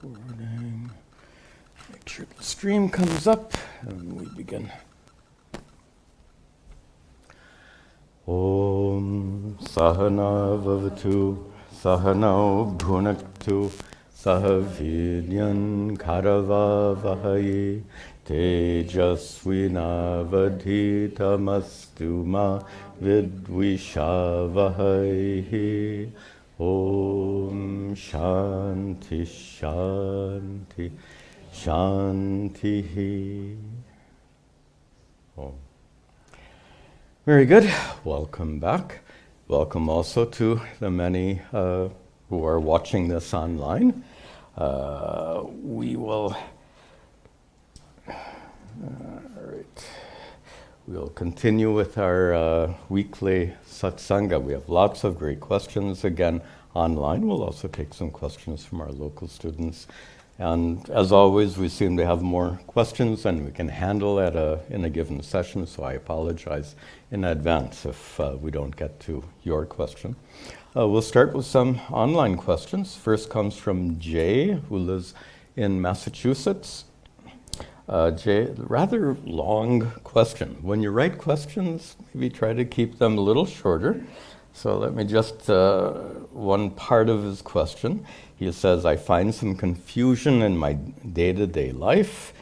Recording. Make sure the stream comes up and we begin. Om Sahana Vavatu Sahano Bhunaktu Sahavidyan Karava Vahayi Tejasvinavadhitamastu ma vidvishavahayi. Om Shanti Shanti Shanti. Om. Very good. Welcome back. Welcome also to the many who are watching this online. We will. We'll continue with our weekly satsanga. We have lots of great questions again online. We'll also take some questions from our local students. And as always, we seem to have more questions than we can handle in a given session, so I apologize in advance if we don't get to your question. We'll start with some online questions. First comes from Jay, who lives in Massachusetts. Jay, rather long question. When you write questions, maybe try to keep them a little shorter. So let me just, one part of his question. He says, I find some confusion in my day-to-day life.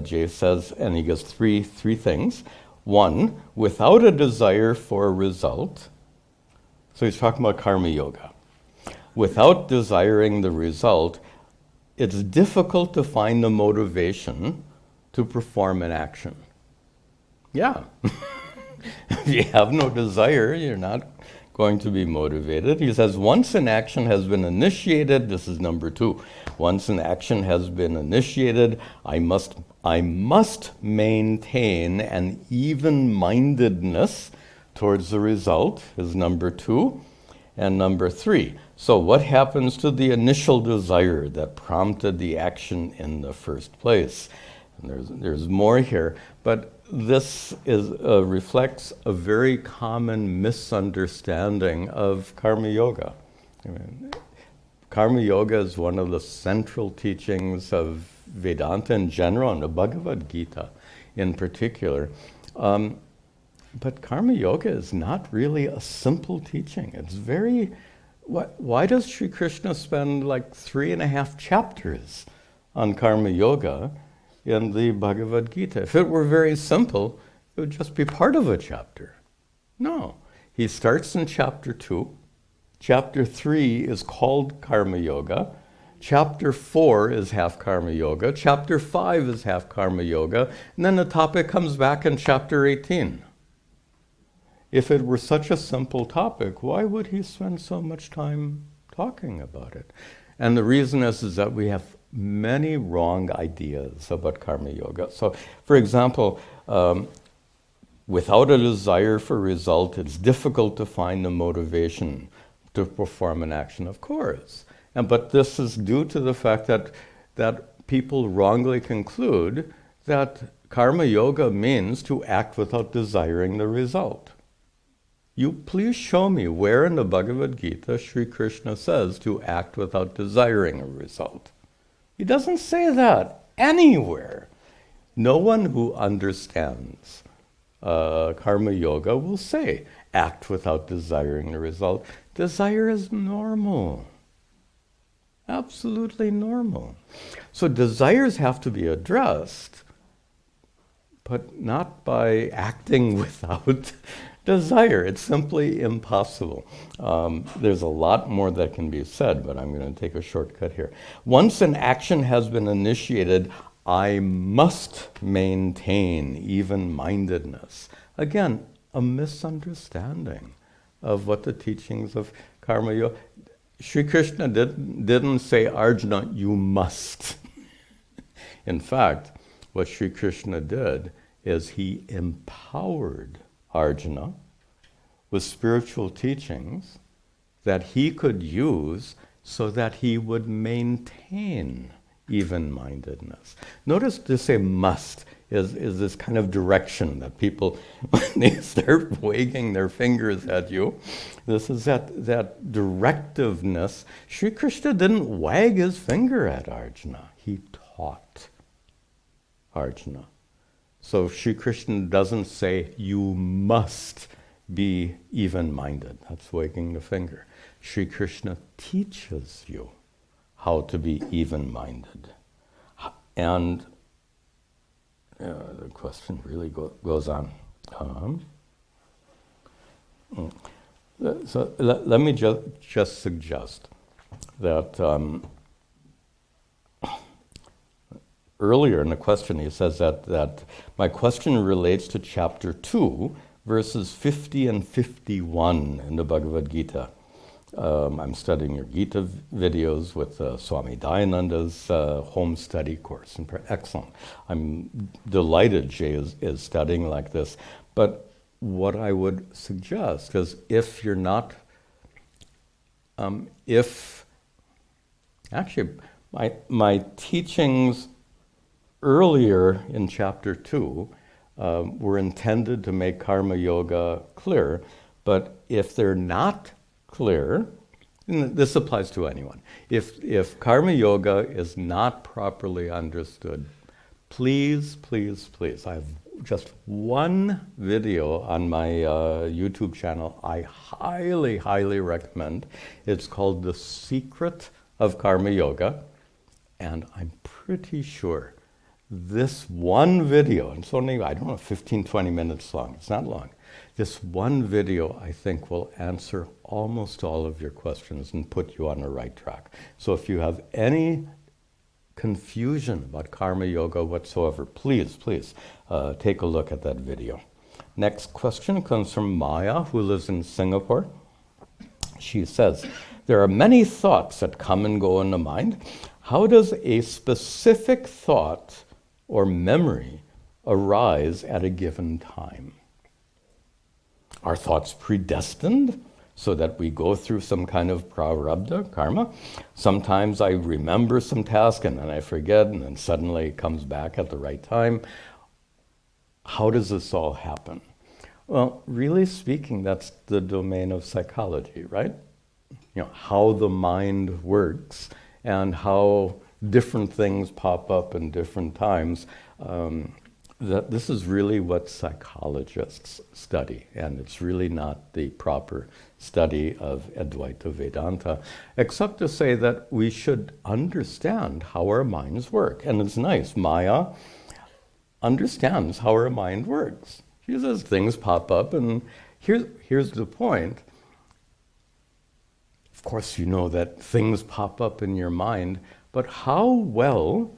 Jay says, and he gives three things. One, without a desire for a result. So he's talking about karma yoga. Without desiring the result, it's difficult to find the motivation to perform an action. Yeah. If you have no desire, you're not going to be motivated. He says, once an action has been initiated, this is number 2. Once an action has been initiated, I must maintain an even-mindedness towards the result, is number 2. And number 3, so what happens to the initial desire that prompted the action in the first place? And there's more here, but this reflects a very common misunderstanding of karma yoga. I mean, karma yoga is one of the central teachings of Vedanta in general, and the Bhagavad Gita in particular. But karma yoga is not really a simple teaching. It's very... Why does Sri Krishna spend like 3.5 chapters on karma yoga in the Bhagavad Gita? If it were very simple, it would just be part of a chapter. No. He starts in chapter 2. Chapter 3 is called Karma Yoga. Chapter 4 is half Karma Yoga. Chapter 5 is half Karma Yoga. And then the topic comes back in chapter 18. If it were such a simple topic, why would he spend so much time talking about it? And the reason is that we have many wrong ideas about karma yoga. So, for example, without a desire for result, it's difficult to find the motivation to perform an action, of course. But this is due to the fact that people wrongly conclude that karma yoga means to act without desiring the result. You please show me where in the Bhagavad Gita Sri Krishna says to act without desiring a result. He doesn't say that anywhere. No one who understands karma yoga will say, act without desiring the result. Desire is normal. Absolutely normal. So desires have to be addressed, but not by acting without desire. It's simply impossible. There's a lot more that can be said, but I'm going to take a shortcut here. Once an action has been initiated, I must maintain even-mindedness. Again, a misunderstanding of what the teachings of karma yoga. Sri Krishna didn't say, Arjuna, you must. In fact, what Sri Krishna did is he empowered Arjuna with spiritual teachings that he could use so that he would maintain even-mindedness. Notice to say must. is this kind of direction that people, when they start wagging their fingers at you, this is that directiveness. Sri Krishna didn't wag his finger at Arjuna. He taught Arjuna. So Sri Krishna doesn't say, you must be even-minded. That's wagging the finger. Sri Krishna teaches you how to be even-minded. And the question really goes on. So let me just suggest that earlier in the question he says that my question relates to chapter 2, verses 50 and 51 in the Bhagavad Gita. I'm studying your Gita videos with Swami Tadatmananda's home study course. Excellent. I'm delighted Jay is studying like this. But what I would suggest is if you're not, actually my teachings earlier in chapter 2 were intended to make karma yoga clear, but if they're not clear, and this applies to anyone, if karma yoga is not properly understood, please, please, please, I have just one video on my YouTube channel I highly, highly recommend. It's called The Secret of Karma Yoga, and I'm pretty sure this one video, and it's only, I don't know, 15, 20 minutes long, it's not long. This one video, I think, will answer almost all of your questions and put you on the right track. So if you have any confusion about karma yoga whatsoever, please, please take a look at that video. Next question comes from Maya, who lives in Singapore. She says, there are many thoughts that come and go in the mind. How does a specific thought or memory arise at a given time? Are thoughts predestined so that we go through some kind of prarabdha, karma? Sometimes I remember some task and then I forget and then suddenly it comes back at the right time. How does this all happen? Well, really speaking, that's the domain of psychology, right? You know, how the mind works and how different things pop up in different times. That this is really what psychologists study, and it's really not the proper study of Advaita Vedanta, except to say that we should understand how our minds work. And it's nice, Maya understands how her mind works. She says things pop up, and here's the point. Of course, you know that things pop up in your mind, but how well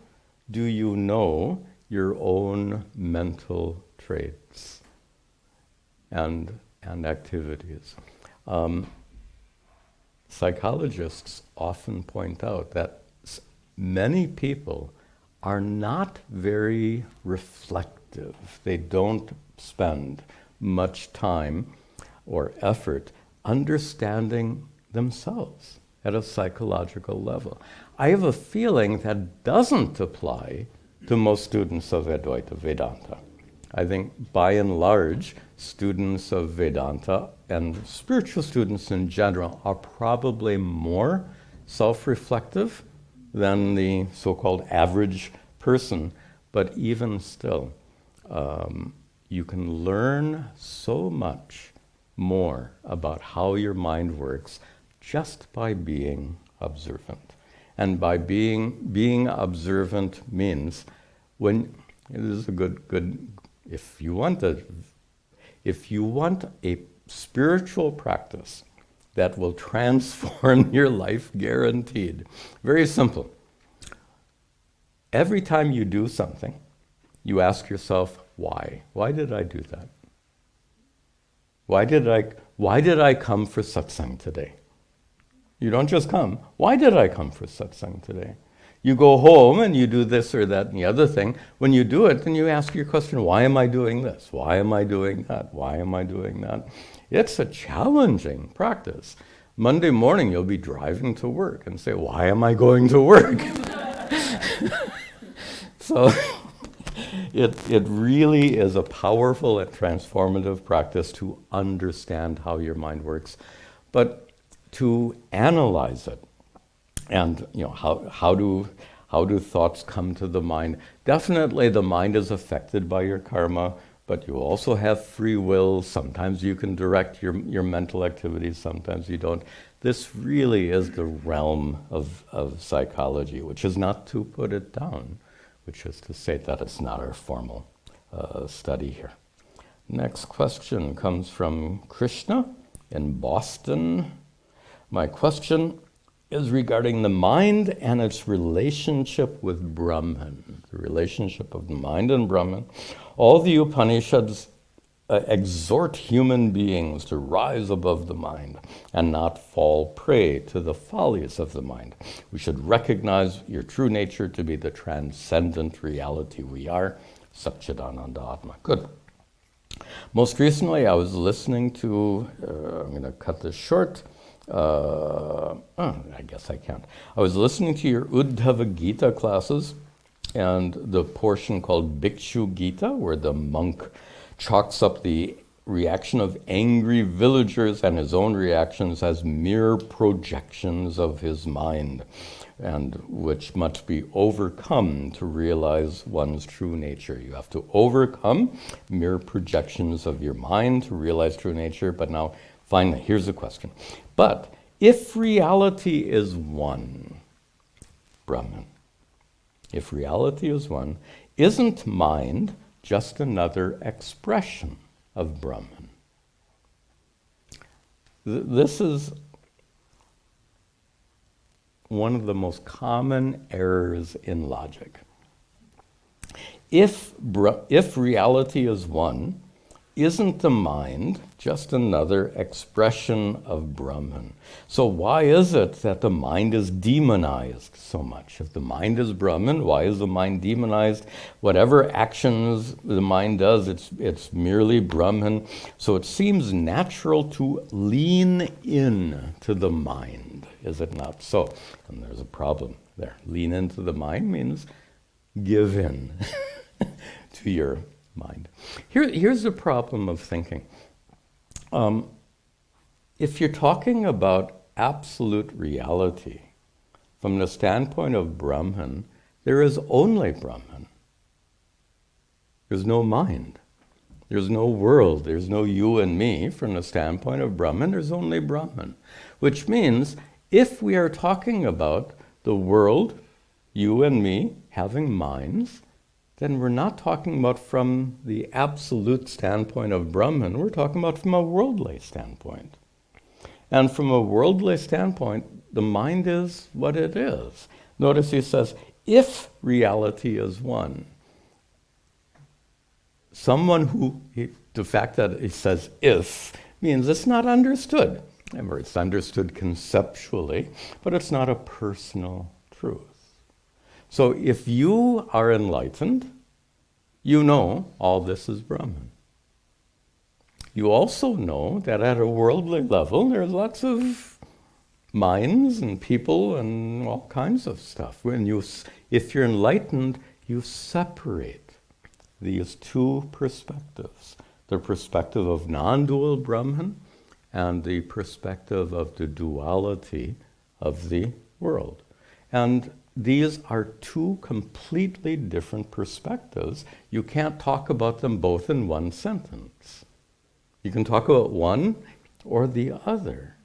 do you know your own mental traits and activities? Psychologists often point out that many people are not very reflective. They don't spend much time or effort understanding themselves at a psychological level. I have a feeling that doesn't apply to most students of Advaita Vedanta. I think by and large, students of Vedanta and spiritual students in general are probably more self-reflective than the so-called average person, but even still, you can learn so much more about how your mind works just by being observant. And by being observant means when it is a good if you want a spiritual practice that will transform your life, guaranteed. Very simple. Every time you do something, you ask yourself, why? Why did I do that? Why did I come for satsang today? You don't just come. Why did I come for satsang today? You go home and you do this or that and the other thing. When you do it, then you ask your question, why am I doing this? Why am I doing that? Why am I doing that? It's a challenging practice. Monday morning, you'll be driving to work and say, why am I going to work? So It really is a powerful and transformative practice to understand how your mind works, but to analyze it. And how do thoughts come to the mind? Definitely the mind is affected by your karma, but you also have free will. Sometimes you can direct your mental activities, sometimes you don't. This really is the realm of psychology, which is not to put it down, which is to say that it's not our formal study here. Next question comes from Krishna in Boston. My question is regarding the mind and its relationship with Brahman, the relationship of the mind and Brahman. All the Upanishads exhort human beings to rise above the mind and not fall prey to the follies of the mind. We should recognize your true nature to be the transcendent reality we are, Satchidananda Atma. Good. Most recently, I was listening to, I'm going to cut this short, I guess I can't. I was listening to your Uddhava Gita classes and the portion called Bhikshu Gita, where the monk chalks up the reaction of angry villagers and his own reactions as mere projections of his mind, and which must be overcome to realize one's true nature. You have to overcome mere projections of your mind to realize true nature. But now, finally, here's the question. But if reality is one, Brahman, if reality is one, isn't mind just another expression of Brahman? This is one of the most common errors in logic. If reality is one, isn't the mind just another expression of Brahman? So why is it that the mind is demonized so much? If the mind is Brahman, why is the mind demonized? Whatever actions the mind does, it's merely Brahman. So it seems natural to lean in to the mind, is it not so? And there's a problem there. Lean into the mind means give in to your mind. Here's the problem of thinking. If you're talking about absolute reality, from the standpoint of Brahman, there is only Brahman. There's no mind. There's no world. There's no you and me. From the standpoint of Brahman, there's only Brahman. Which means, if we are talking about the world, you and me, having minds, then we're not talking about from the absolute standpoint of Brahman, we're talking about from a worldly standpoint. And from a worldly standpoint, the mind is what it is. Notice he says, if reality is one, the fact that he says if, means it's not understood. Remember, it's understood conceptually, but it's not a personal truth. So if you are enlightened, you know all this is Brahman. You also know that at a worldly level, there's lots of minds and people and all kinds of stuff. If you're enlightened, you separate these two perspectives. The perspective of non-dual Brahman and the perspective of the duality of the world. And these are two completely different perspectives. You can't talk about them both in one sentence. You can talk about one or the other.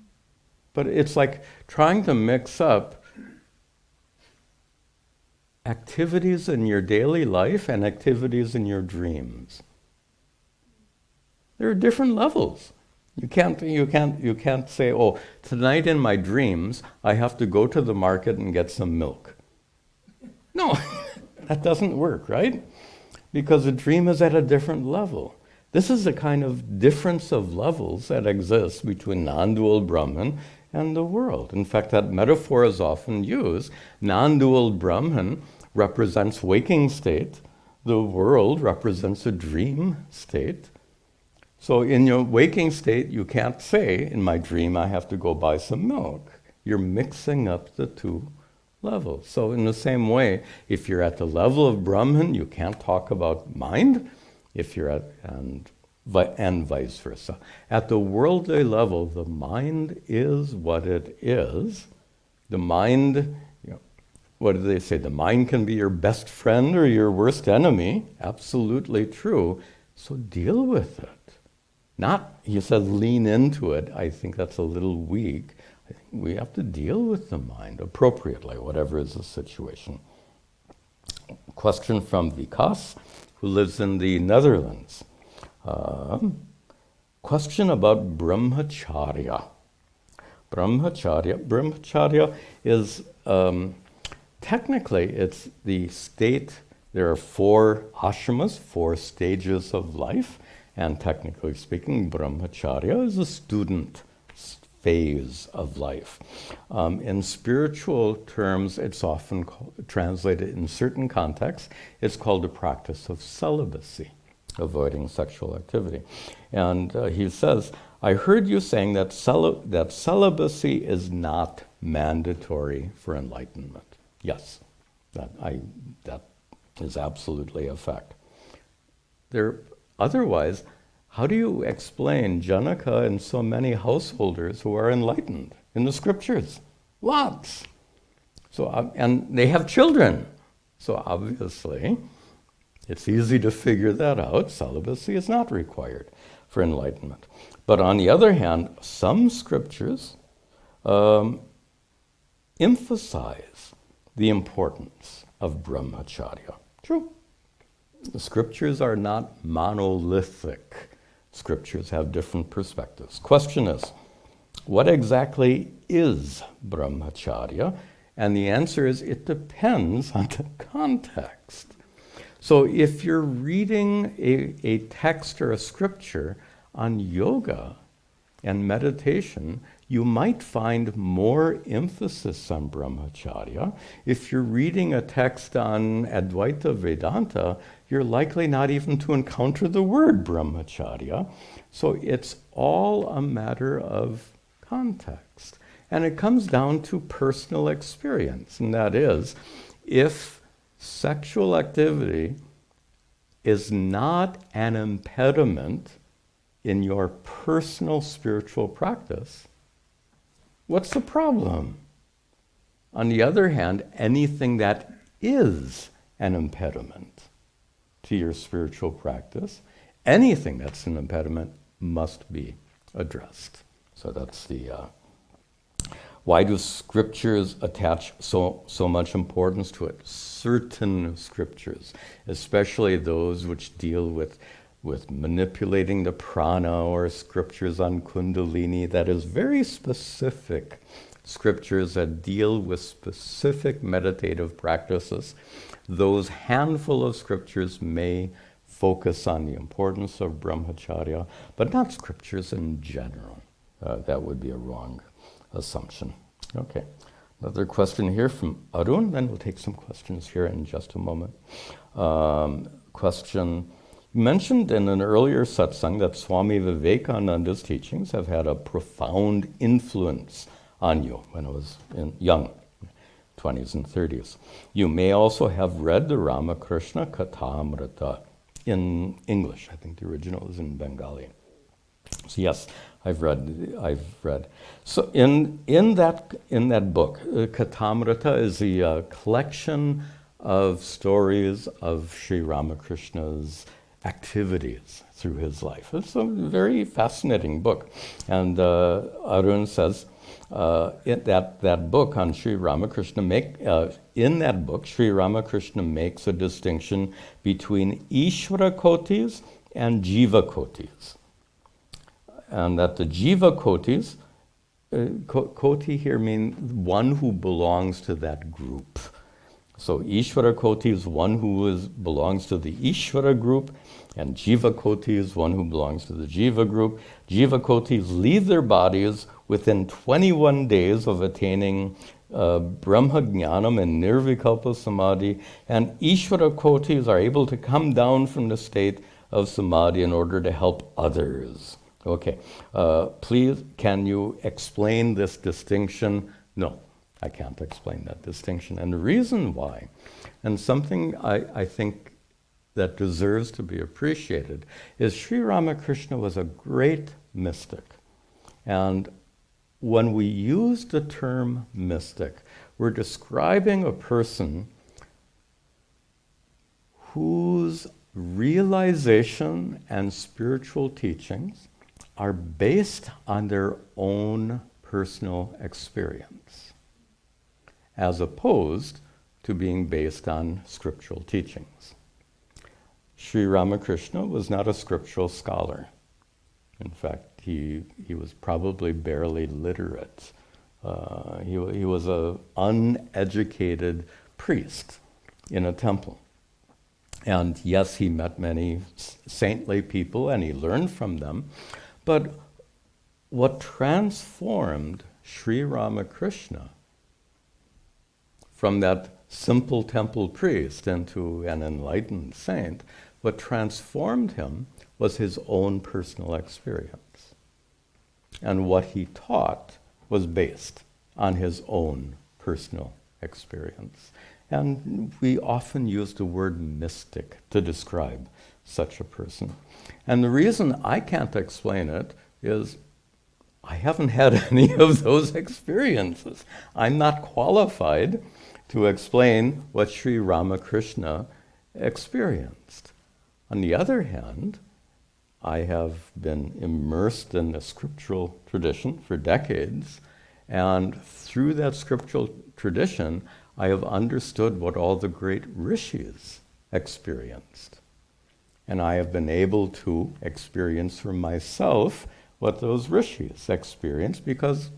But it's like trying to mix up activities in your daily life and activities in your dreams. There are different levels. You can't say, oh, tonight in my dreams, I have to go to the market and get some milk. No, that doesn't work, right? Because a dream is at a different level. This is the kind of difference of levels that exists between non-dual Brahman and the world. In fact, that metaphor is often used. Non-dual Brahman represents waking state. The world represents a dream state. So in your waking state, you can't say, in my dream, I have to go buy some milk. You're mixing up the two level. So in the same way, if you're at the level of Brahman, you can't talk about mind, if you're at, and vice versa. At the worldly level, the mind is what it is. The mind, what do they say? The mind can be your best friend or your worst enemy. Absolutely true. So deal with it. Not, he says, lean into it. I think that's a little weak. I think we have to deal with the mind appropriately, whatever is the situation. Question from Vikas, who lives in the Netherlands. Question about brahmacharya. Brahmacharya is, technically, it's the state. There are 4 ashramas, 4 stages of life. And technically speaking, brahmacharya is a student phase of life. In spiritual terms, it's often translated in certain contexts. It's called the practice of celibacy, avoiding sexual activity. And he says, I heard you saying that celibacy is not mandatory for enlightenment. Yes, that is absolutely a fact. Otherwise, how do you explain Janaka and so many householders who are enlightened in the scriptures? Lots. So, and they have children. So obviously, it's easy to figure that out. Celibacy is not required for enlightenment. But on the other hand, some scriptures emphasize the importance of brahmacharya. True. The scriptures are not monolithic. Scriptures have different perspectives. Question is, what exactly is brahmacharya? And the answer is, it depends on the context. So if you're reading a text or a scripture on yoga and meditation, you might find more emphasis on brahmacharya. If you're reading a text on Advaita Vedanta, you're likely not even to encounter the word brahmacharya. So it's all a matter of context. And it comes down to personal experience. And that is, if sexual activity is not an impediment in your personal spiritual practice, what's the problem? On the other hand, anything that is an impediment to your spiritual practice, anything that's an impediment must be addressed. So that's the... why do scriptures attach so much importance to it? Certain scriptures, especially those which deal with manipulating the prana, or scriptures on kundalini, that is very specific scriptures that deal with specific meditative practices. Those handful of scriptures may focus on the importance of brahmacharya, but not scriptures in general. That would be a wrong assumption. Okay, another question here from Arun, then we'll take some questions here in just a moment. Question, you mentioned in an earlier satsang that Swami Vivekananda's teachings have had a profound influence on you when I was young, 20s and 30s. You may also have read the Ramakrishna Kathamrita in English. I think the original is in Bengali. So yes, I've read. So in that book, Kathamrita is the collection of stories of Sri Ramakrishna's activities through his life. It's a very fascinating book. And Arun says, in that book on Sri Ramakrishna, in that book, Sri Ramakrishna makes a distinction between Ishvara kotis and jiva kotis. And that the jiva kotis, koti here means one who belongs to that group. So Ishvara koti is one who belongs to the Ishvara group, and jiva koti is one who belongs to the jiva group. Jiva kotis leave their bodies within 21 days of attaining Brahma Jnanam and Nirvikalpa Samadhi, and Ishvara kotis are able to come down from the state of Samadhi in order to help others. Okay, please, can you explain this distinction? No, I can't explain that distinction. And the reason why, and something I think that deserves to be appreciated, is Sri Ramakrishna was a great mystic. And when we use the term mystic, we're describing a person whose realization and spiritual teachings are based on their own personal experience, as opposed to being based on scriptural teachings. Sri Ramakrishna was not a scriptural scholar. In fact, he was probably barely literate. He was an uneducated priest in a temple. And yes, he met many saintly people and he learned from them. But what transformed Sri Ramakrishna from that simple temple priest into an enlightened saint, what transformed him was his own personal experience. And what he taught was based on his own personal experience. And we often use the word mystic to describe such a person. And the reason I can't explain it is I haven't had any of those experiences. I'm not qualified to explain what Sri Ramakrishna experienced. On the other hand, I have been immersed in the scriptural tradition for decades, and through that scriptural tradition, I have understood what all the great rishis experienced. And I have been able to experience for myself what those rishis experienced because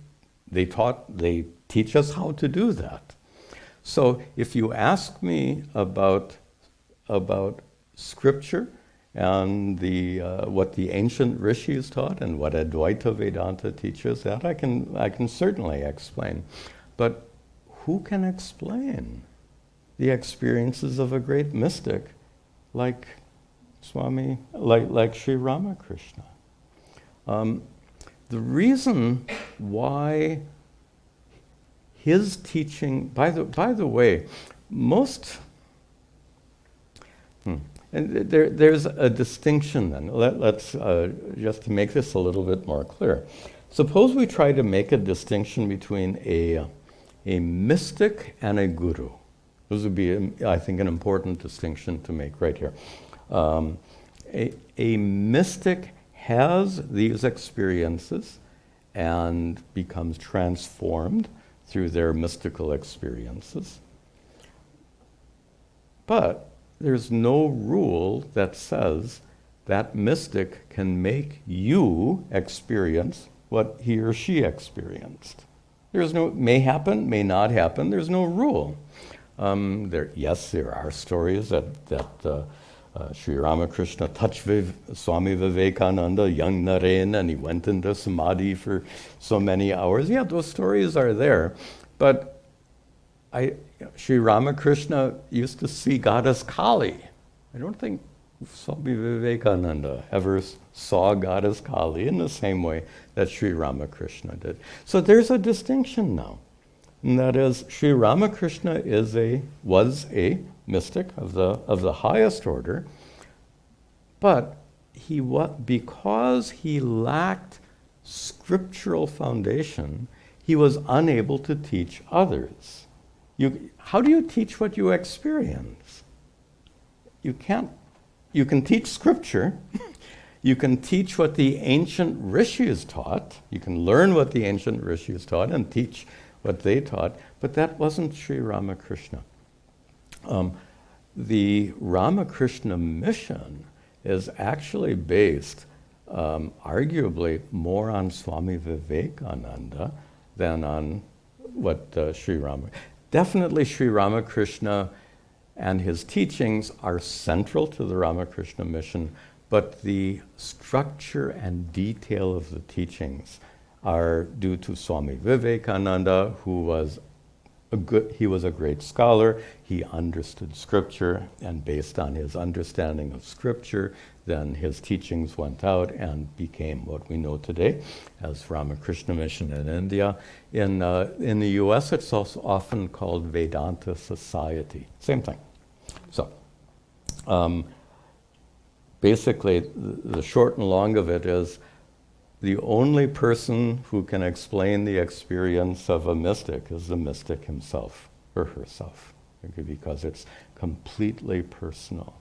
they teach us how to do that. So if you ask me about scripture and what the ancient rishis taught and what Advaita Vedanta teaches, that I can certainly explain. But who can explain the experiences of a great mystic like Sri Ramakrishna? The reason why his teaching, by the way, and there's a distinction then. Let's just to make this a little bit more clear. Suppose we try to make a distinction between a mystic and a guru. This would be, I think, an important distinction to make right here. A mystic has these experiences and becomes transformed through their mystical experiences. But there's no rule that says that mystic can make you experience what he or she experienced. There's no, may happen, may not happen, there's no rule. Yes, there are stories that Sri Ramakrishna touched Swami Vivekananda, young Naren, and he went into samadhi for so many hours. Yeah, those stories are there. But Sri Ramakrishna used to see Goddess Kali. I don't think Swami Vivekananda ever saw Goddess Kali in the same way that Sri Ramakrishna did. So there's a distinction now. And that is, Sri Ramakrishna was a mystic of the highest order, but because he lacked scriptural foundation, he was unable to teach others. How do you teach what you experience? You can't. You can teach scripture. You can teach what the ancient rishis taught. You can learn what the ancient rishis taught and teach what they taught, but that wasn't Sri Ramakrishna. The Ramakrishna mission is actually based arguably more on Swami Vivekananda than on what Sri Ramakrishna. Definitely Sri Ramakrishna and his teachings are central to the Ramakrishna mission, but the structure and detail of the teachings are due to Swami Vivekananda, who was he was a great scholar. He understood scripture, and based on his understanding of scripture, then his teachings went out and became what we know today as Ramakrishna Mission in India. In the US, it's also often called Vedanta Society. Same thing. So, basically, the short and long of it is the only person who can explain the experience of a mystic is the mystic himself or herself, okay, because it's completely personal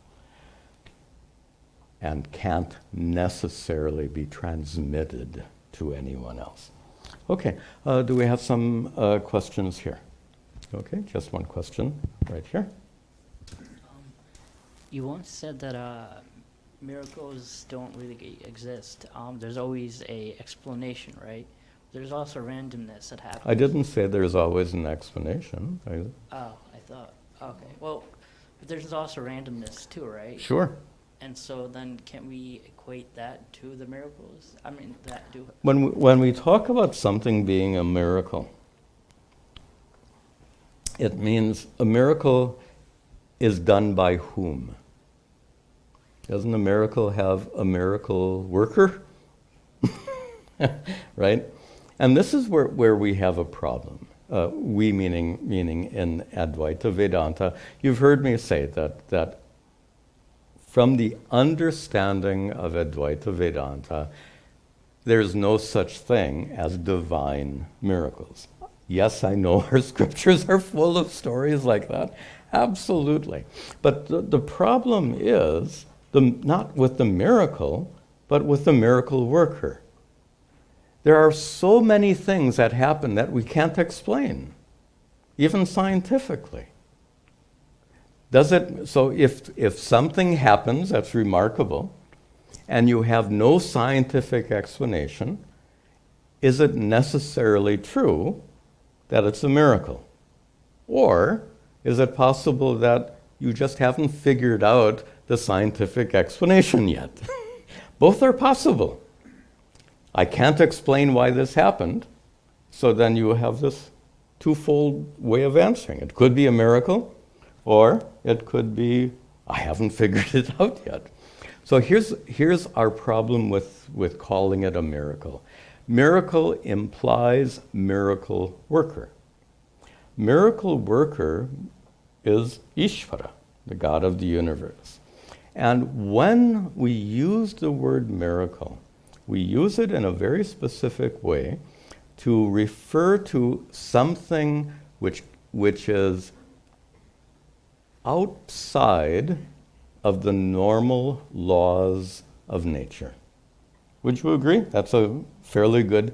and can't necessarily be transmitted to anyone else. Okay, do we have some questions here? Okay, just one question right here. You once said that miracles don't really exist. There's always a explanation, right? There's also randomness that happens. I didn't say there's always an explanation. Oh, I thought. Okay. Well, but there's also randomness too, right? Sure. And so then can we equate that to the miracles? I mean, that do. When we talk about something being a miracle, it means a miracle is done by whom? Doesn't a miracle have a miracle worker? Right? And this is where we have a problem. We meaning in Advaita Vedanta. You've heard me say that from the understanding of Advaita Vedanta, there's no such thing as divine miracles. Yes, I know our scriptures are full of stories like that. Absolutely. But the problem is not with the miracle, but with the miracle worker. There are so many things that happen that we can't explain, even scientifically. So if something happens that's remarkable, and you have no scientific explanation, is it necessarily true that it's a miracle? Or is it possible that you just haven't figured out the scientific explanation yet? Both are possible. I can't explain why this happened, so then you have this twofold way of answering. It could be a miracle, or it could be, I haven't figured it out yet. So here's our problem with calling it a miracle. Miracle implies miracle worker. Miracle worker is Ishvara, the God of the universe. And when we use the word miracle, we use it in a very specific way to refer to something which is outside of the normal laws of nature. Would you agree? That's a fairly good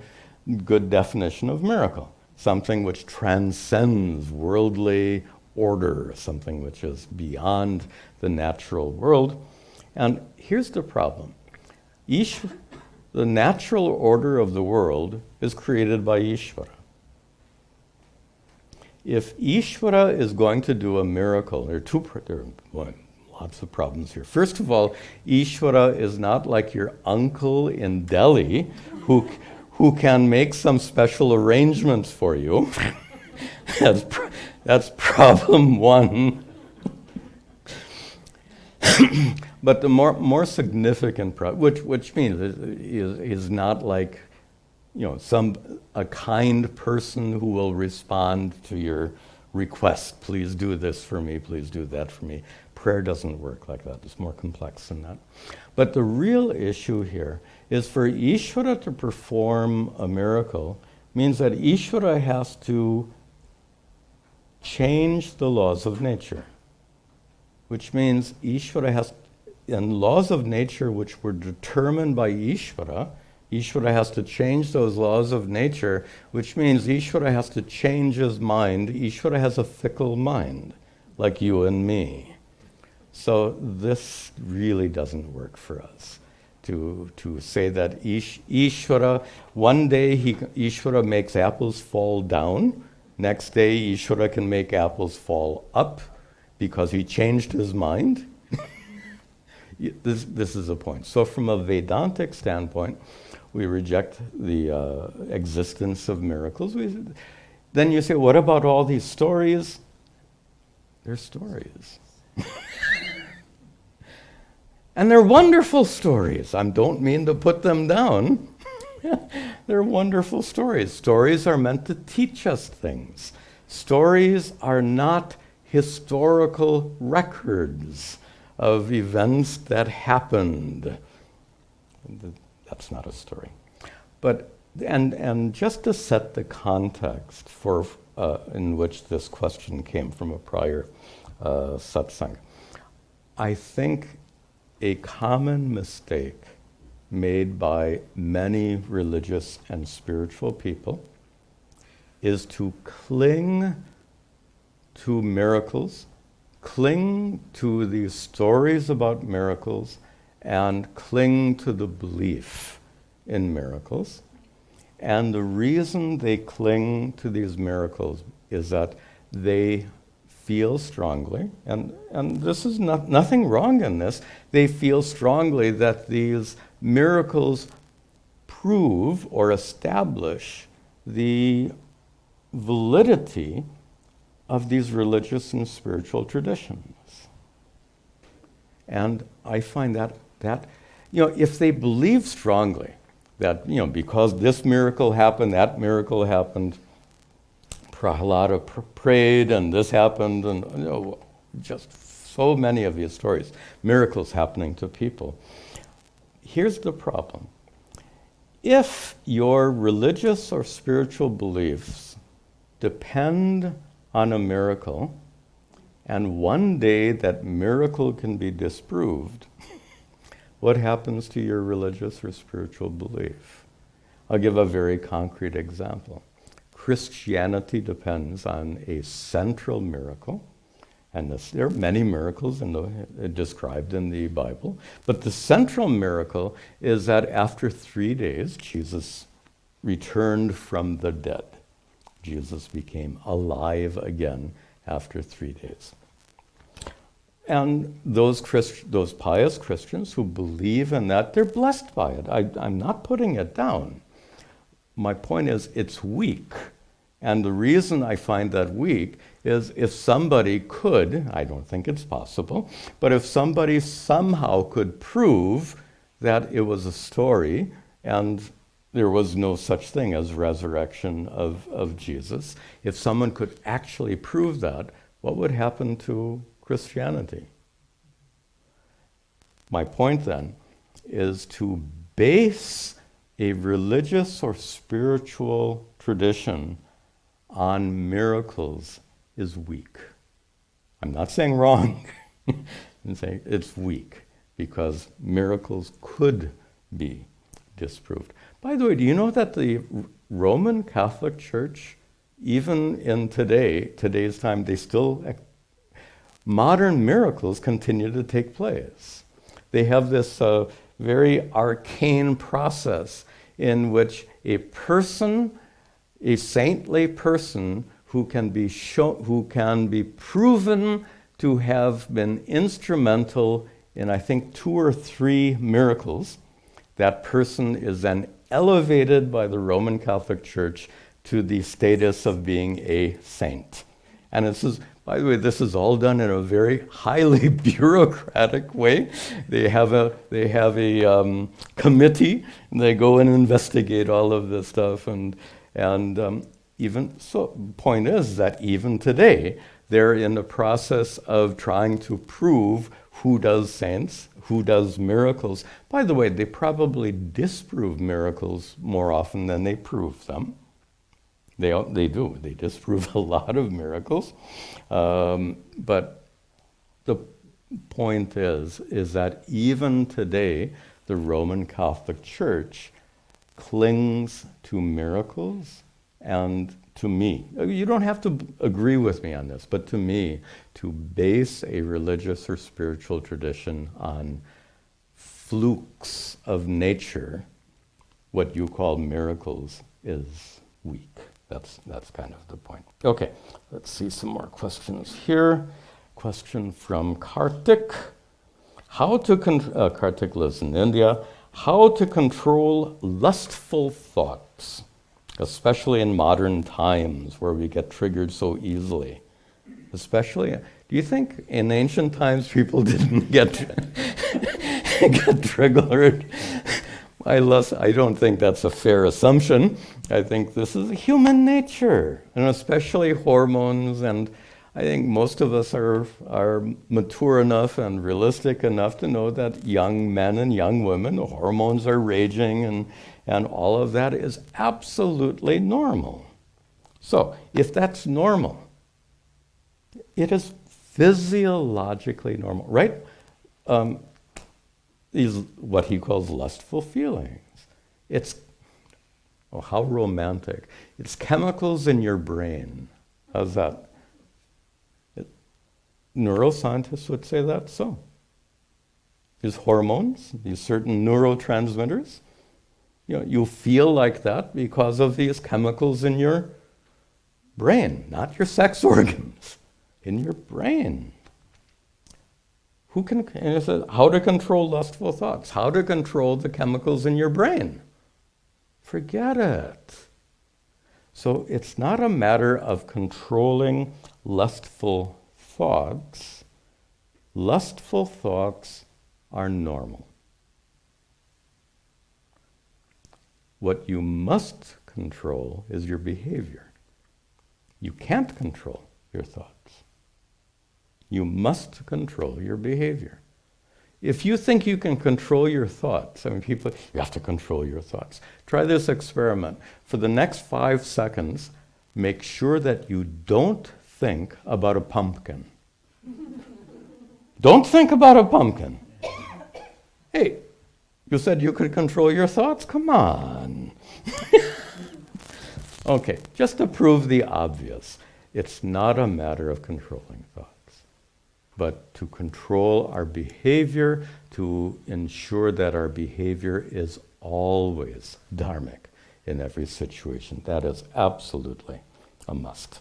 definition of miracle. Something which transcends worldly order, something which is beyond the natural world. And here's the problem. The natural order of the world is created by Ishvara. If Ishvara is going to do a miracle, there are lots of problems here. First of all, Ishvara is not like your uncle in Delhi who can make some special arrangements for you. That's problem one. But the more significant problem, which means is not like, a kind person who will respond to your request. Please do this for me. Please do that for me. Prayer doesn't work like that. It's more complex than that. But the real issue here is for Ishvara to perform a miracle means that Ishvara has to change the laws of nature, which means Ishvara has, and laws of nature which were determined by Ishvara has to change those laws of nature, which means Ishvara has to change his mind. Ishvara has a fickle mind, like you and me. So this really doesn't work for us. To say that Ishvara, one day Ishvara makes apples fall down, next day Ishvara can make apples fall up because he changed his mind. This is a point. So from a Vedantic standpoint, we reject the existence of miracles. Then you say, what about all these stories? They're stories. And they're wonderful stories. I don't mean to put them down. They're wonderful stories. Stories are meant to teach us things. Stories are not historical records of events that happened. That's not a story. But and just to set the context for in which this question came from a prior satsang, I think a common mistake made by many religious and spiritual people is to cling to miracles, cling to these stories about miracles, and cling to the belief in miracles. And the reason they cling to these miracles is that they feel strongly, and this is nothing wrong in this, they feel strongly that these miracles prove or establish the validity of these religious and spiritual traditions. And I find that if they believe strongly that, because this miracle happened, that miracle happened, Prahlada prayed and this happened, and just so many of these stories, miracles happening to people. Here's the problem. If your religious or spiritual beliefs depend on a miracle, and one day that miracle can be disproved, what happens to your religious or spiritual belief? I'll give a very concrete example. Christianity depends on a central miracle, and there are many miracles described in the Bible, but the central miracle is that after 3 days, Jesus returned from the dead. Jesus became alive again after 3 days. And those pious Christians who believe in that, they're blessed by it. I'm not putting it down. My point is, it's weak. And the reason I find that weak is if somebody could, I don't think it's possible, but if somebody somehow could prove that it was a story and there was no such thing as resurrection of Jesus, if someone could actually prove that, what would happen to Christianity? My point then is to base a religious or spiritual tradition on miracles is weak. I'm not saying wrong. I'm saying it's weak because miracles could be disproved. By the way, do you know that the Roman Catholic Church, even in today's time, modern miracles continue to take place. They have this very arcane process in which a saintly person who can be proven to have been instrumental in, I think, 2 or 3 miracles, that person is then elevated by the Roman Catholic Church to the status of being a saint. And by the way, this is all done in a very highly bureaucratic way. They have a committee, and they go and investigate all of this stuff, and even so. Point is that even today they're in the process of trying to prove who does saints, who does miracles. By the way, they probably disprove miracles more often than they prove them. They do. They disprove a lot of miracles. But the point is that even today, the Roman Catholic Church clings to miracles, and to me, you don't have to agree with me on this, but to me, to base a religious or spiritual tradition on flukes of nature, what you call miracles, is weak. That's kind of the point. Okay, let's see some more questions here. Question from Kartik. Kartik lives in India. How to control lustful thoughts? especially in modern times where we get triggered so easily. Especially, do you think in ancient times people didn't get triggered by lust? I don't think that's a fair assumption. I think this is human nature, and especially hormones. And I think most of us are mature enough and realistic enough to know that young men and young women, hormones are raging, and all of that is absolutely normal. So, if that's normal, it is physiologically normal, right? These, what he calls lustful feelings. It's, oh, how romantic. It's chemicals in your brain. How's that? Neuroscientists would say that's so. These hormones, these certain neurotransmitters, you feel like that because of these chemicals in your brain, not your sex organs, in your brain. And it says, how to control lustful thoughts, how to control the chemicals in your brain. Forget it. So it's not a matter of controlling lustful thoughts. Lustful thoughts are normal. What you must control is your behavior. You can't control your thoughts. You must control your behavior. If you think you can control your thoughts, I mean, people, you have to control your thoughts. Try this experiment. For the next 5 seconds, make sure that you don't think about a pumpkin. Don't think about a pumpkin. Hey, you said you could control your thoughts? Come on. Okay, just to prove the obvious, it's not a matter of controlling thoughts, but to control our behavior, to ensure that our behavior is always dharmic in every situation. That is absolutely a must.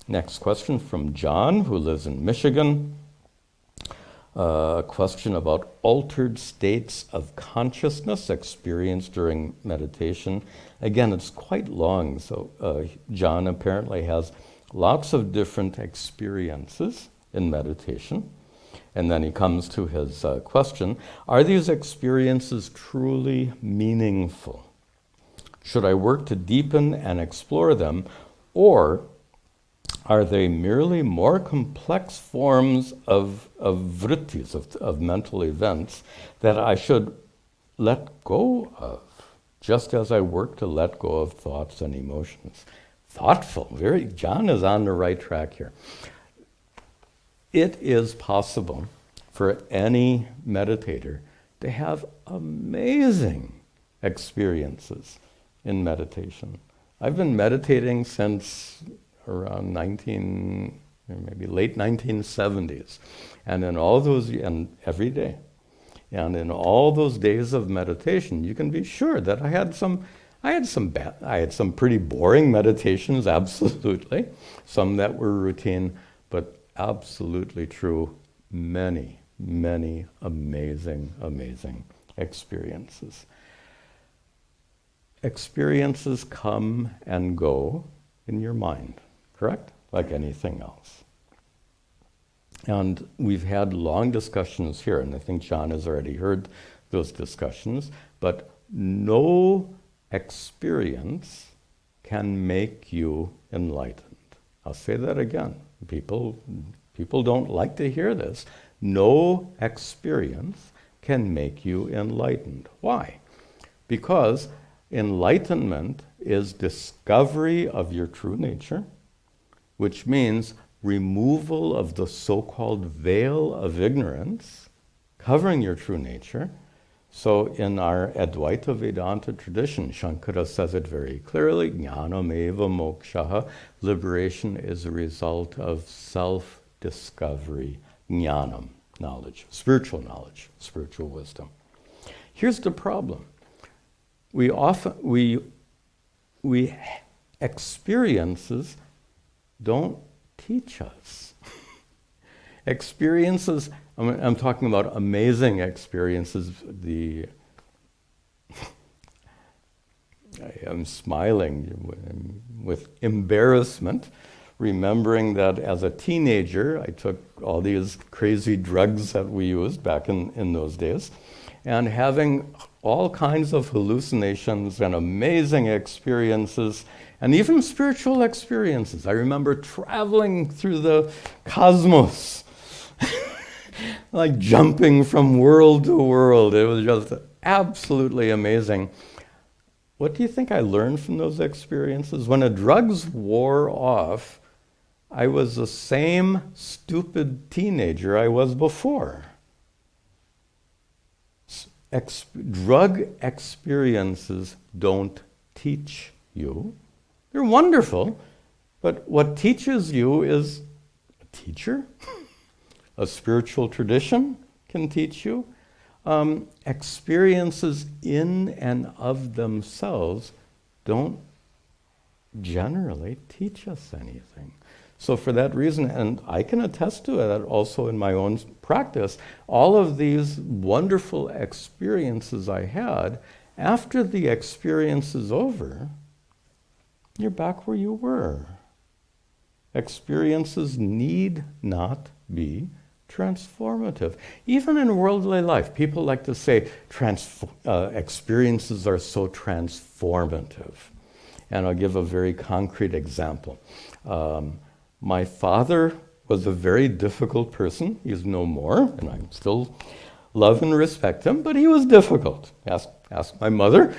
Next question from John, who lives in Michigan. A question about altered states of consciousness experienced during meditation. Again, it's quite long, so John apparently has lots of different experiences in meditation. And then he comes to his question, are these experiences truly meaningful? Should I work to deepen and explore them, or are they merely more complex forms of vrittis, of mental events, that I should let go of, just as I work to let go of thoughts and emotions? Thoughtful, John is on the right track here. It is possible for any meditator to have amazing experiences in meditation. I've been meditating since around maybe late 1970s, and in all those, and every day, and in all those days of meditation, you can be sure that I had some pretty boring meditations, absolutely, some that were routine, but absolutely true, many, many amazing, amazing experiences. Experiences come and go in your mind, correct? Like anything else. And we've had long discussions here, and I think John has already heard those discussions, but no experience can make you enlightened. I'll say that again. People don't like to hear this. No experience can make you enlightened. Why? Because enlightenment is discovery of your true nature, which means removal of the so-called veil of ignorance covering your true nature. So in our Advaita Vedanta tradition, Shankara says it very clearly, jnanam eva mokshaha, liberation is a result of self-discovery, jnanam, knowledge, spiritual wisdom. Here's the problem. Experiences don't teach us. Experiences, I'm talking about amazing experiences, I am smiling with embarrassment, remembering that as a teenager, I took all these crazy drugs that we used back in those days, and having all kinds of hallucinations and amazing experiences, and even spiritual experiences. I remember traveling through the cosmos, like jumping from world to world. It was just absolutely amazing. What do you think I learned from those experiences? When the drugs wore off, I was the same stupid teenager I was before. Drug experiences don't teach you. They're wonderful, but what teaches you is a teacher, a spiritual tradition can teach you. Experiences in and of themselves don't generally teach us anything. So for that reason, and I can attest to it also in my own practice, all of these wonderful experiences I had, after the experience is over, you're back where you were. Experiences need not be transformative. Even in worldly life, people like to say experiences are so transformative. And I'll give a very concrete example. My father was a very difficult person. He's no more, and I still love and respect him, but he was difficult. Ask my mother.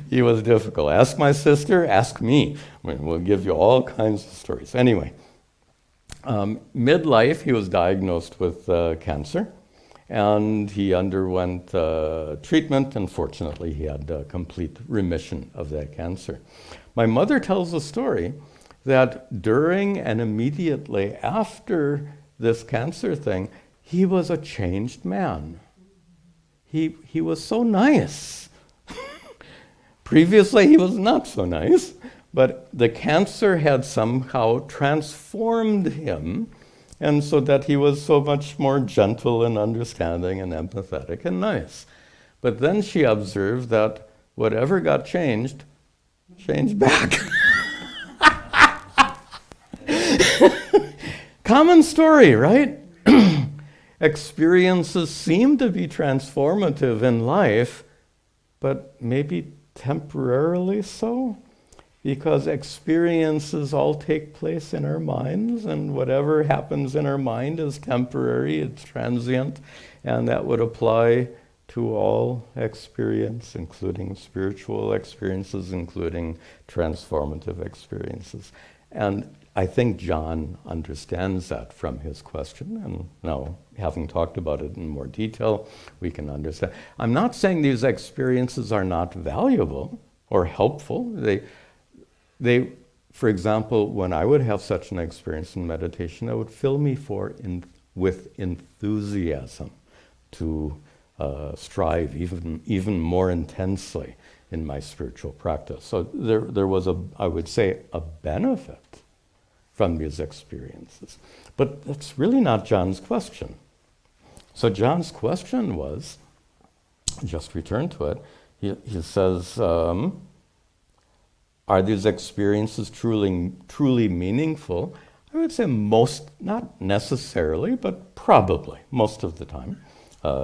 He was difficult. Ask my sister, ask me. I mean, we'll give you all kinds of stories. Anyway, midlife, he was diagnosed with cancer, and he underwent treatment, and fortunately he had a complete remission of that cancer. My mother tells a story that during and immediately after this cancer thing, he was a changed man. He was so nice. Previously, he was not so nice, but the cancer had somehow transformed him, and so that he was so much more gentle and understanding and empathetic and nice. But then she observed that whatever got changed back. Common story, right? Experiences seem to be transformative in life, but maybe temporarily so, because experiences all take place in our minds, and whatever happens in our mind is temporary, it's transient, and that would apply to all experience, including spiritual experiences, including transformative experiences. And I think John understands that from his question, and now, having talked about it in more detail, we can understand. I'm not saying these experiences are not valuable or helpful. They, for example, when I would have such an experience in meditation, it would fill me with enthusiasm to strive even more intensely in my spiritual practice. So there was I would say, a benefit from these experiences. But that's really not John's question. So John's question was, just return to it, he says, are these experiences truly meaningful? I would say most, not necessarily, but probably, most of the time,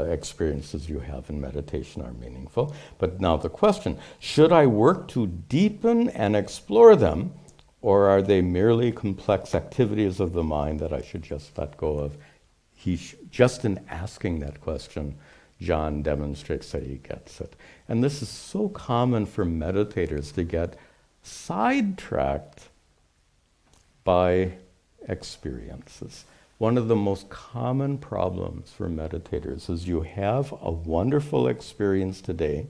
experiences you have in meditation are meaningful. But now the question, should I work to deepen and explore them, or are they merely complex activities of the mind that I should just let go of? Just in asking that question, John demonstrates that he gets it. And this is so common for meditators to get sidetracked by experiences. One of the most common problems for meditators is you have a wonderful experience today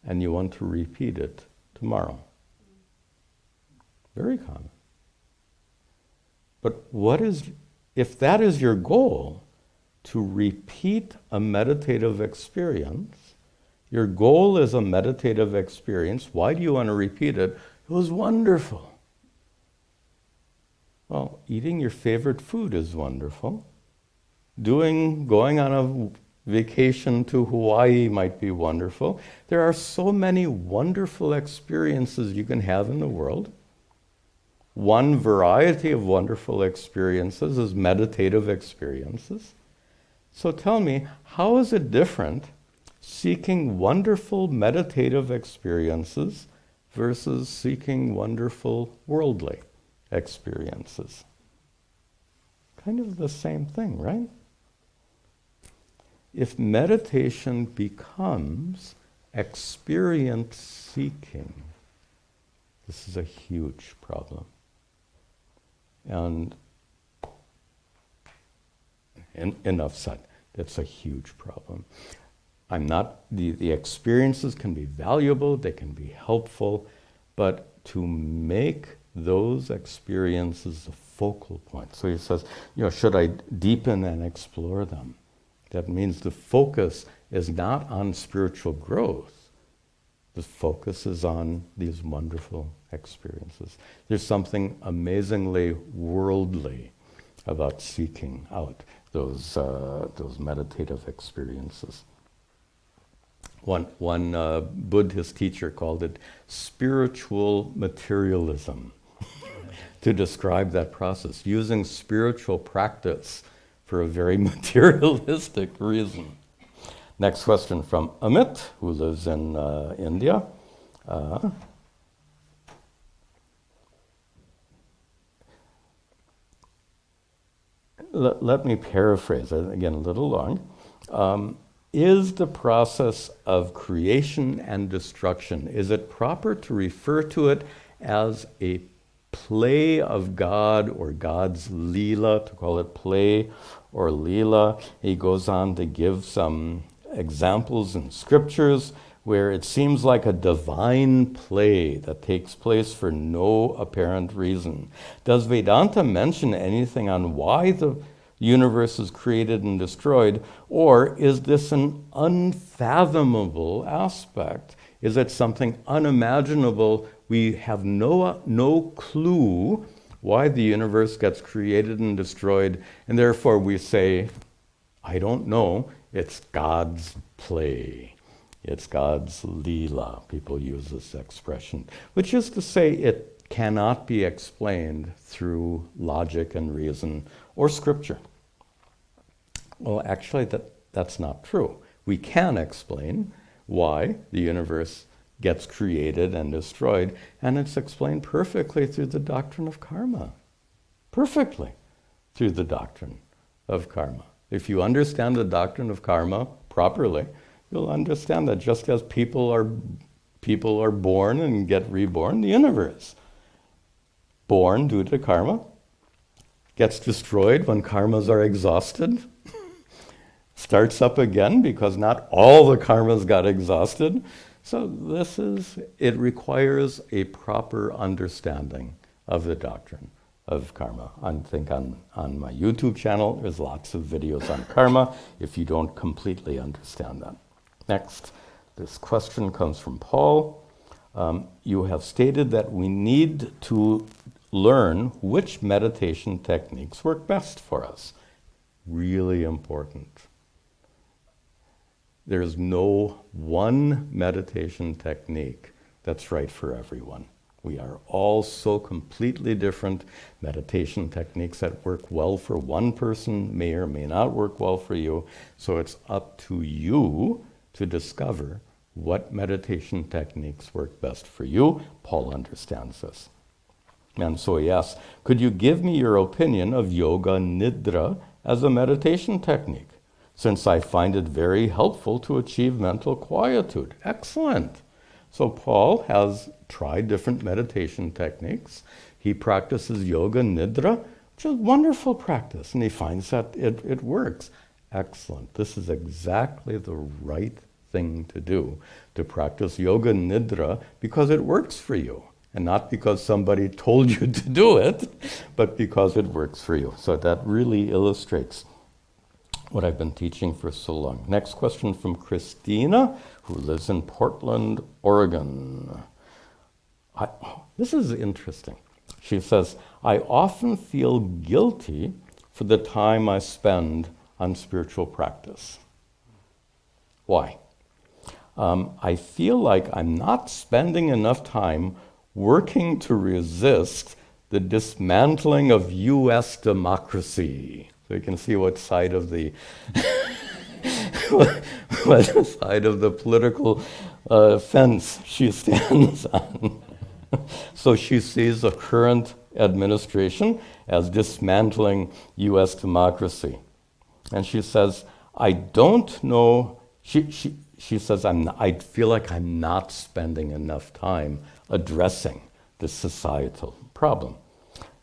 and you want to repeat it tomorrow. Very common. But if that is your goal, to repeat a meditative experience, your goal is a meditative experience, why do you want to repeat it? It was wonderful. Well, eating your favorite food is wonderful. Going on Vacation to Hawaii might be wonderful. There are so many wonderful experiences you can have in the world. One variety of wonderful experiences is meditative experiences. So tell me, how is it different seeking wonderful meditative experiences versus seeking wonderful worldly experiences? Kind of the same thing, right? If meditation becomes experience seeking, this is a huge problem. And enough said. It's a huge problem. The experiences can be valuable, they can be helpful, but to make those experiences the focal point. So he says, should I deepen and explore them? That means the focus is not on spiritual growth. The focus is on these wonderful experiences. There's something amazingly worldly about seeking out those meditative experiences. One Buddhist teacher called it spiritual materialism to describe that process, using spiritual practice for a very materialistic reason. Next question from Amit, who lives in India. Let me paraphrase it, again, a little long. Is the process of creation and destruction, is it proper to refer to it as a play of God or God's Leela, to call it play or Leela? He goes on to give some examples in scriptures where it seems like a divine play that takes place for no apparent reason. Does Vedanta mention anything on why the universe is created and destroyed, or is this an unfathomable aspect? Is it something unimaginable? We have no clue why the universe gets created and destroyed, and therefore we say, I don't know, it's God's play. It's God's Leela. People use this expression, which is to say it cannot be explained through logic and reason or scripture. Well, actually, that's not true. We can explain why the universe gets created and destroyed, and it's explained perfectly through the doctrine of karma. Perfectly through the doctrine of karma. If you understand the doctrine of karma properly, you'll understand that just as people are born and get reborn, the universe, born due to karma, gets destroyed when karmas are exhausted, starts up again because not all the karmas got exhausted. So it requires a proper understanding of the doctrine of karma. I think on my YouTube channel, there's lots of videos on karma if you don't completely understand that. Next, this question comes from Paul. You have stated that we need to learn which meditation techniques work best for us. Really important. There's no one meditation technique that's right for everyone. We are all so completely different. Meditation techniques that work well for one person may or may not work well for you. So it's up to you to discover what meditation techniques work best for you. Paul understands this. And so he asks, could you give me your opinion of yoga nidra as a meditation technique, since I find it very helpful to achieve mental quietude? Excellent. So Paul has tried different meditation techniques. He practices yoga nidra, which is a wonderful practice, and he finds that it works. Excellent. This is exactly the right thing to do, to practice yoga nidra because it works for you, and not because somebody told you to do it, but because it works for you. So that really illustrates what I've been teaching for so long. Next question from Christina, who lives in Portland, Oregon. This is interesting. She says, I often feel guilty for the time I spend on spiritual practice. Why? I feel like I'm not spending enough time working to resist the dismantling of U.S. democracy. So you can see what side of the what side of the political fence she stands on. So she sees the current administration as dismantling U.S. democracy. And she says, I don't know, she says, I feel like I'm not spending enough time addressing this societal problem.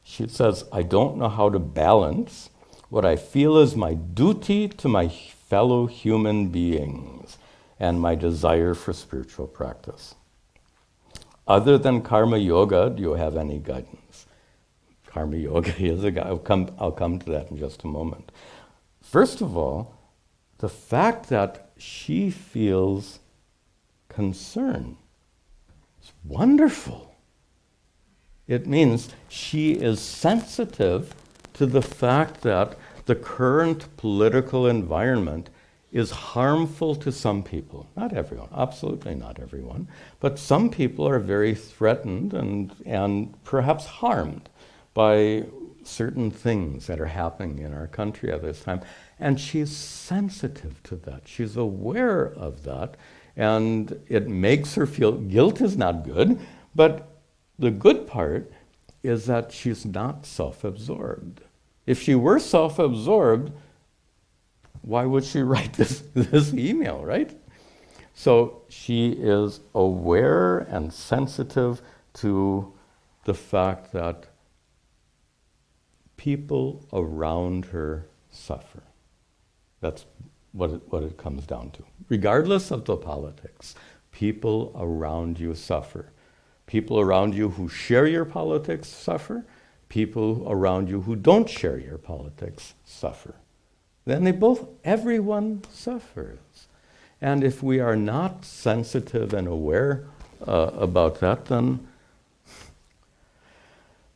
She says, I don't know how to balance what I feel is my duty to my fellow human beings and my desire for spiritual practice. Other than karma yoga, do you have any guidance? Karma yoga is a guide. I'll come to that in just a moment. First of all, the fact that she feels concern is wonderful. It means she is sensitive to the fact that the current political environment is harmful to some people. Not everyone, absolutely not everyone, but some people are very threatened and perhaps harmed by certain things that are happening in our country at this time. And she's sensitive to that. She's aware of that. And it makes her feel guilt is not good, but the good part is that she's not self-absorbed. If she were self-absorbed, why would she write this email, right? So she is aware and sensitive to the fact that people around her suffer. That's what it comes down to. Regardless of the politics, people around you suffer. People around you who share your politics suffer. People around you who don't share your politics suffer. Then everyone suffers. And if we are not sensitive and aware about that, then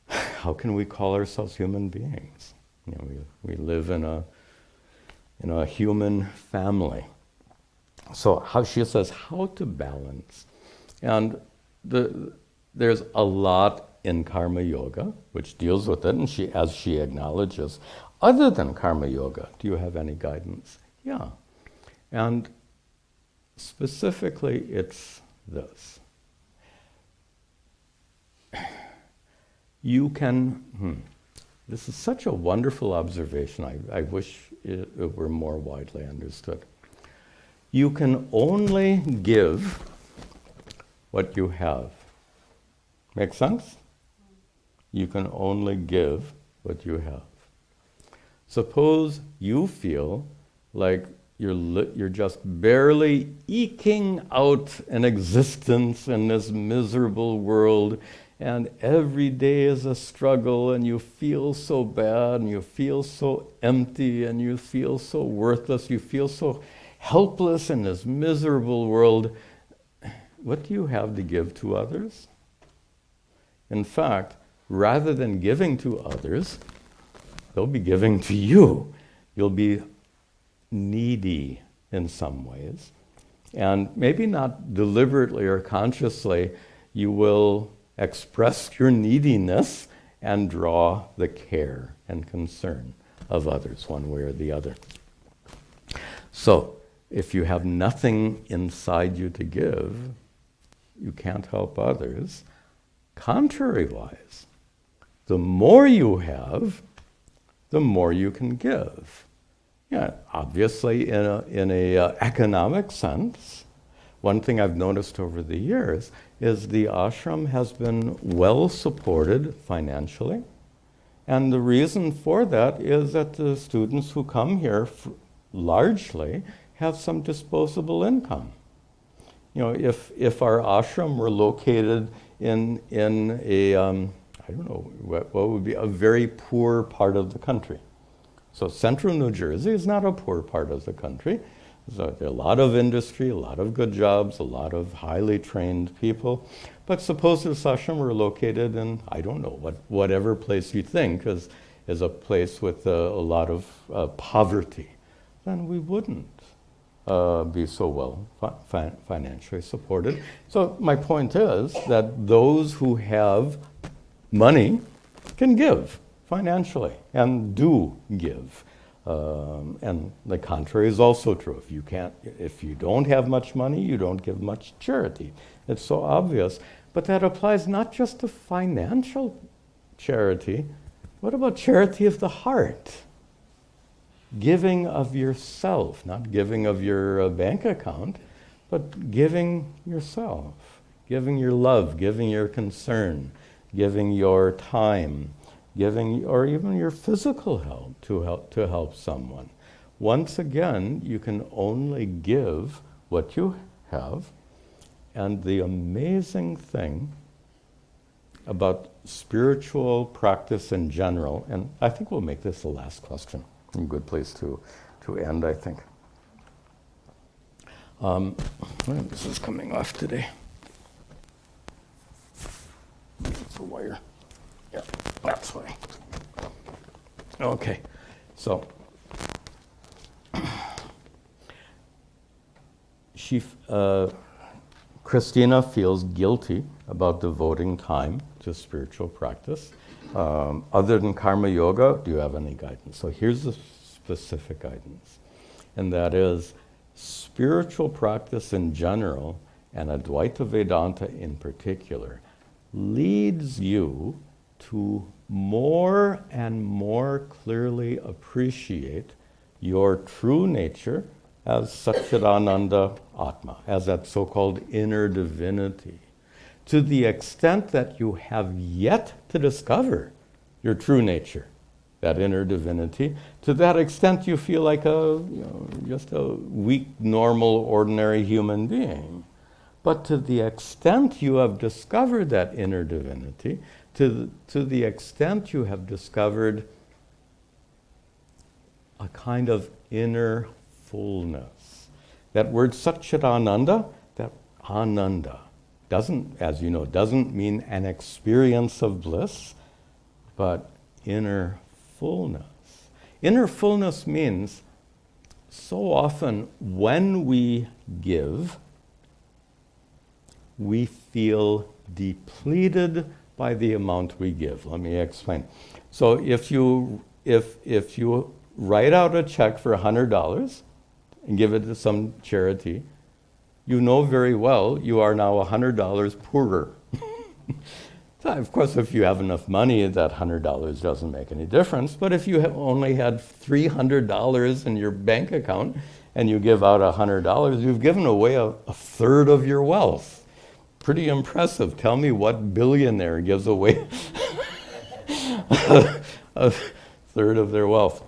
how can we call ourselves human beings? You know, we live in a human family. So how she says how to balance. And there's a lot in karma yoga which deals with it, and as she acknowledges, other than karma yoga, do you have any guidance? Yeah. And specifically, it's this. You can, this is such a wonderful observation. I wish it were more widely understood. You can only give what you have. Make sense? You can only give what you have. Suppose you feel like you're just barely eking out an existence in this miserable world, and every day is a struggle, and you feel so bad, and you feel so empty, and you feel so worthless, you feel so helpless in this miserable world. What do you have to give to others? In fact, rather than giving to others, they'll be giving to you. You'll be needy in some ways. And maybe not deliberately or consciously, you will express your neediness and draw the care and concern of others one way or the other. So, if you have nothing inside you to give, you can't help others. Contrary-wise, the more you have, the more you can give. Yeah, obviously, in a economic sense, one thing I've noticed over the years is the ashram has been well supported financially, and the reason for that is that the students who come here largely have some disposable income. You know, if our ashram were located in a I don't know what would be a very poor part of the country. So central New Jersey is not a poor part of the country. So there are a lot of industry, a lot of good jobs, a lot of highly trained people. But suppose this ashram were located in, I don't know, whatever place you think is a place with a lot of poverty, then we wouldn't. be so well financially supported. So my point is that those who have money can give financially and do give. And the contrary is also true. If you don't have much money, you don't give much charity. It's so obvious. But that applies not just to financial charity. What about charity of the heart? Giving of yourself, not giving of your bank account, but giving yourself, giving your love, giving your concern, giving your time, giving, or even your physical help to help someone. Once again, you can only give what you have. And the amazing thing about spiritual practice in general, and I think we'll make this the last question. A good place to end, I think. This is coming off today. It's a wire. Yeah, that's why. Okay, so Christina feels guilty about devoting time to spiritual practice. Other than karma yoga, do you have any guidance? So here's the specific guidance, and that is spiritual practice in general, and Advaita Vedanta in particular, leads you to more and more clearly appreciate your true nature as Satchidananda Atma, as that so-called inner divinity, to the extent that you have yet to discover your true nature, that inner divinity. To that extent, you feel like just a weak, normal, ordinary human being. But to the extent you have discovered that inner divinity, to the extent you have discovered a kind of inner fullness. That word Satchidananda, that Ananda, doesn't mean an experience of bliss, but inner fullness. Inner fullness means so often when we give, we feel depleted by the amount we give. Let me explain. So if you write out a check for $100 and give it to some charity, you know very well you are now $100 poorer. So of course, if you have enough money, that $100 doesn't make any difference. But if you only had $300 in your bank account and you give out $100, you've given away a third of your wealth. Pretty impressive. Tell me what billionaire gives away a third of their wealth.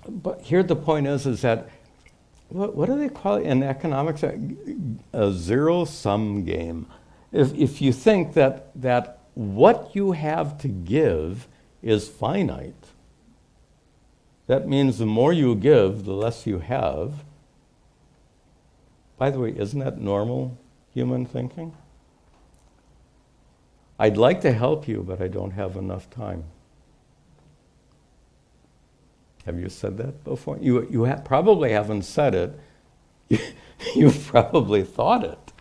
But here the point is that, what do they call it in economics? A zero-sum game. If you think that what you have to give is finite, that means the more you give, the less you have. By the way, isn't that normal human thinking? I'd like to help you, but I don't have enough time. Have you said that before? You probably haven't said it. You've probably thought it.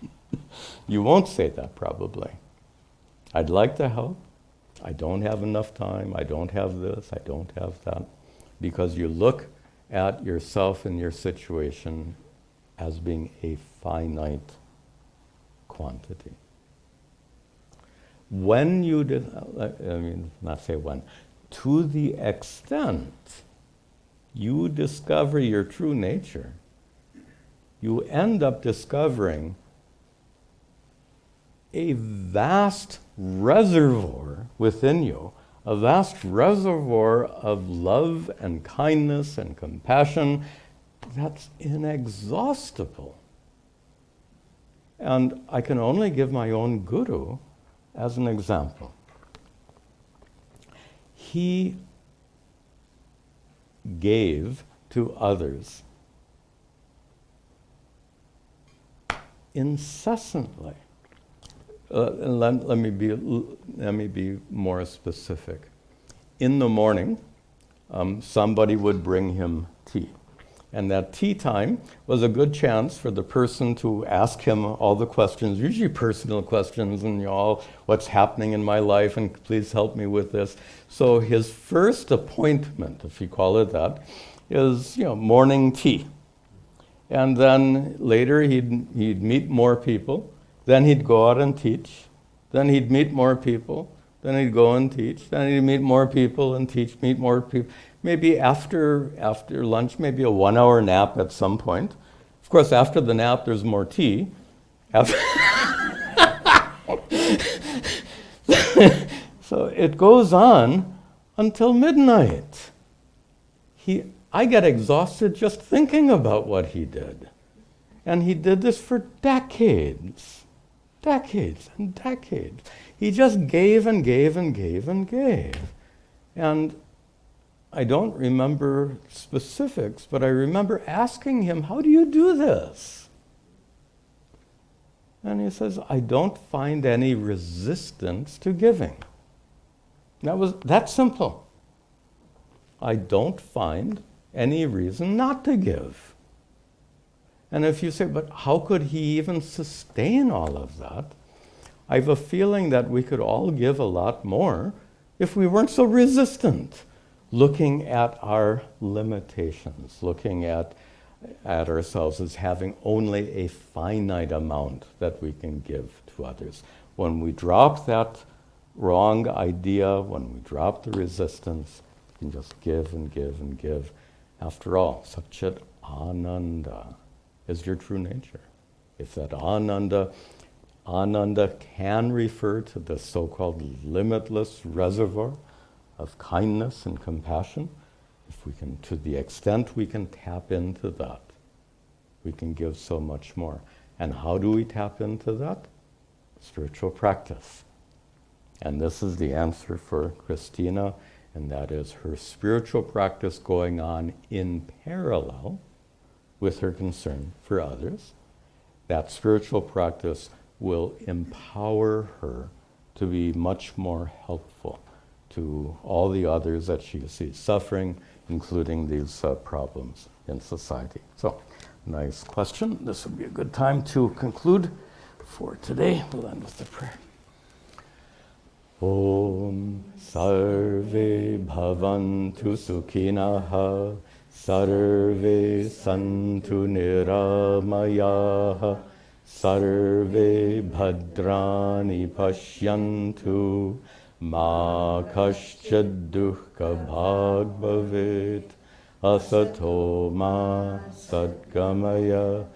You won't say that probably. I'd like to help. I don't have enough time. I don't have this. I don't have that. Because you look at yourself and your situation as being a finite quantity. When you to the extent you discover your true nature, you end up discovering a vast reservoir within you, a vast reservoir of love and kindness and compassion that's inexhaustible. And I can only give my own guru as an example. He gave to others incessantly. Let me be more specific. In the morning, somebody would bring him tea. And that tea time was a good chance for the person to ask him all the questions, usually personal questions, and all what's happening in my life, and please help me with this. So his first appointment, if you call it that, is morning tea. And then later he'd meet more people, then he'd go out and teach, then he'd meet more people, then he'd go and teach, then he'd meet more people and teach, meet more people. Maybe after lunch, maybe a 1 hour nap at some point. Of course, after the nap, there's more tea. So it goes on until midnight. I get exhausted just thinking about what he did. And he did this for decades. Decades and decades. He just gave and gave and gave and gave. And I don't remember specifics, but I remember asking him, how do you do this? And he says, I don't find any resistance to giving. That was that simple. I don't find any reason not to give. And if you say, but how could he even sustain all of that? I have a feeling that we could all give a lot more if we weren't so resistant, looking at our limitations, looking at ourselves as having only a finite amount that we can give to others. When we drop that wrong idea, when we drop the resistance, we can just give and give and give. After all, Satchit Ananda is your true nature. If that Ananda can refer to the so-called limitless reservoir of kindness and compassion, if we can, to the extent we can tap into that, we can give so much more. And how do we tap into that? Spiritual practice. And this is the answer for Christina, and that is her spiritual practice going on in parallel with her concern for others. That spiritual practice will empower her to be much more helpful to all the others that she sees suffering, including these problems in society. So, nice question. This would be a good time to conclude for today. We'll end with the prayer. Om Sarve Bhavantu Sukhinaha Sarve Santu Niramayaha Sarve Bhadrani Pashyantu Ma Kaschid Dukkha Bhag Bhavet Asato Ma Sadgamaya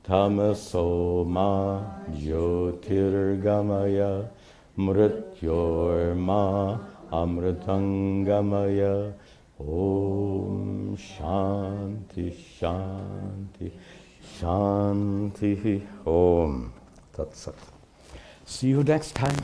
Tamaso Ma Jyotirgamaya Mrityor Ma Amritangamaya Om Shanti Shanti Shanti Om. Tat Sat. See you next time.